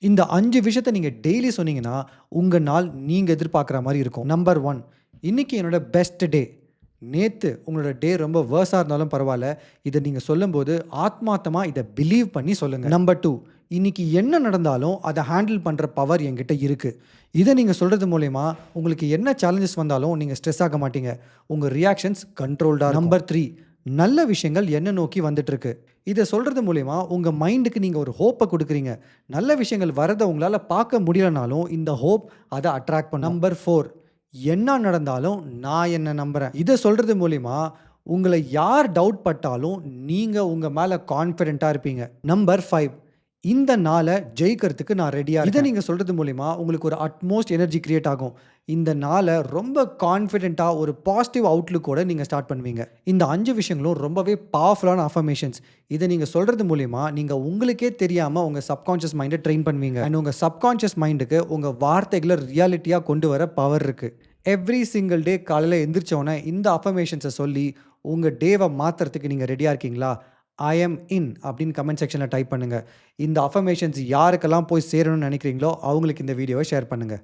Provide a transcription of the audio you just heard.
இந்த 5 விஷயத்த நீங்க டெய்லி சொன்னீங்கன்னா, உங்க நாள் நீங்க எதிர்பார்க்குற மாரி இருக்கும். நம்பர் 1 இன்னைக்கு என்னோட பெஸ்ட் டே. நேத்து உங்களோட டே ரொம்ப வொர்ஸா இருந்தாலும் பரவால்ல. இத நீங்க சொல்லும்போது ஆத்மார்த்தமா இத பிலீவ் பண்ணி சொல்லுங்க. நம்பர் 2 இன்னைக்கு என்ன நடந்தாலும் அத ஹேண்டில் பண்ற பவர் என்கிட்ட இருக்கு. இத நீங்க சொல்றது மூலியமா உங்களுக்கு என்ன சேலஞ்சஸ் வந்தாலும் நீங்க ஸ்ட்ரெஸ் ஆக மாட்டீங்க. உங்க ரியாக்ஷன்ஸ் கண்ட்ரோல்டா இருக்கும். நம்பர் 3 நல்ல விஷயங்கள் என்ன நோக்கி வந்துட்டு இருக்கு. இத சொல்றது மூலியமா உங்க மைண்டுக்கு நீங்க ஒரு ஹோப்ப குடுக்குறீங்க. நல்ல விஷயங்கள் வரத உங்களால பார்க்க முடியலனாலும், இந்த ஹோப் அத அட்ராக்ட் பண்ணும். நம்பர் 4 என்ன நடந்தாலும் நான் என்ன நம்புறேன். இத சொல்றது மூலியமா உங்கள யார் டவுட் பட்டாலும், நீங்க உங்க மேல கான்ஃபிடென்ட்டா இருப்பீங்க. நம்பர் 5 இந்த நாள ஜெயிக்கிறதுக்கு நான் ரெடியா இருக்கேன். இத நீங்க சொல்றது மூலியமா உங்களுக்கு ஒரு அட்மோஸ்ட் எனர்ஜி கிரியேட் ஆகும். இந்த நாள ரொம்ப கான்ஃபிடென்ட்டா ஒரு பாசிட்டிவ் அவுட்லுக்கோட நீங்க ஸ்டார்ட் பண்ணுவீங்க. இந்த 5 விஷயங்களும் ரொம்பவே பவர்ஃபுல்லான அஃபர்மேஷன்ஸ். இத நீங்க சொல்றது மூலியமா நீங்க உங்களுக்கே தெரியாம உங்க சப்கான்ஷியஸ் மைண்ட ட்ரெயின் பண்ணுவீங்க. அண்ட் உங்க சப்கான்ஷியஸ் மைண்டுக்கு உங்க வார்த்தைகள ரியாலிட்டியா கொண்டு வர பவர் இருக்கு. எவ்ரி சிங்கிள் டே காலையில எந்திரிச்ச உடனே இந்த அஃபர்மேஷன்ஸ சொல்லி உங்க டேவ மாத்துறதுக்கு நீங்க ரெடியா இருக்கீங்களா? ஐ அம் இன் அப்படின்னு கமெண்ட் செக்ஷன்ல டைப் பண்ணுங்க. இந்த அஃபர்மேஷன்ஸ் யாருக்கெல்லாம் போய் சேரணும்னு நினைக்கிறீங்களோ, அவங்களுக்கு இந்த வீடியோவ ஷேர் பண்ணுங்க.